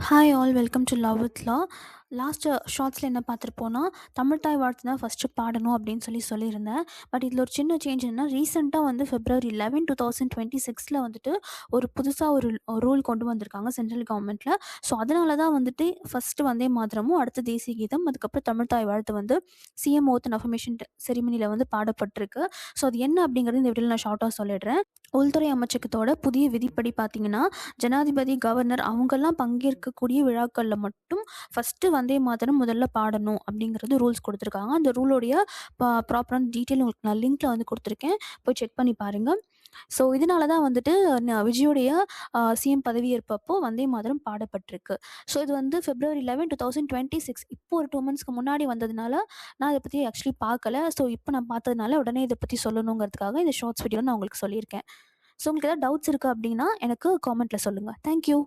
Hi all welcome to love with law. Last ஷார்ட்ஸில் என்ன பார்த்துருப்போன்னா, தமிழ் தாய் வாழ்த்து தான் ஃபஸ்ட்டு பாடணும் அப்படின்னு சொல்லியிருந்தேன். பட் இதில் ஒரு சின்ன சேஞ்ச் என்னன்னா, ரீசெண்டாக வந்து February 11, 2026 வந்துட்டு ஒரு புதுசாக ஒரு ரூல் கொண்டு வந்திருக்காங்க சென்ட்ரல் கவர்மெண்ட்டில். ஸோ அதனால தான் வந்துட்டு ஃபஸ்ட்டு வந்தே மாதரமும், அடுத்து தேசிய கீதம், அதுக்கப்புறம் தமிழ் தாய் வாழ்த்து வந்து சிஎம் ஓத் அண்ட் அஃபர்மேஷன் செரிமனியில் வந்து பாடப்பட்டிருக்கு. ஸோ அது என்ன அப்படிங்கிறது இந்த வீடியோவில் நான் ஷார்ட்டாக சொல்லிடுறேன். உள்துறை அமைச்சகத்தோட புதிய விதிப்படி பார்த்தீங்கன்னா, ஜனாதிபதி, கவர்னர் அவங்கெல்லாம் பங்கேற்கக்கூடிய விழாக்களில் மட்டும் ஃபஸ்ட்டு வந்தே மாதரம் முதல்ல பாடணும் அப்படிங்கிறது ரூல்ஸ் கொடுத்துருக்காங்க. அந்த ரூலோடைய ப்ராப்பரான டீட்டெயில் உங்களுக்கு நான் லிங்க்கில் வந்து கொடுத்துருக்கேன். போய் செக் பண்ணி பாருங்கள். ஸோ இதனால தான் வந்துட்டு விஜயோடைய சிஎம் பதவியேற்பப்போ வந்தே மாதரம் பாடப்பட்டிருக்கு. ஸோ இது வந்து February 11, 2026 இப்போ ஒரு 2 மந்த்ஸ்க்கு முன்னாடி வந்ததுனால நான் இதை பற்றி ஆக்சுவலி பார்க்கல. ஸோ இப்போ நான் பார்த்ததுனால உடனே இதை பற்றி சொல்லணுங்கிறதுக்காக இந்த ஷார்ட்ஸ் வீடியோ நான் உங்களுக்கு சொல்லியிருக்கேன். ஸோ உங்களுக்கு ஏதாவது டவுட்ஸ் இருக்குது அப்படின்னா எனக்கு காமெண்ட்டில் சொல்லுங்கள். தேங்க்யூ.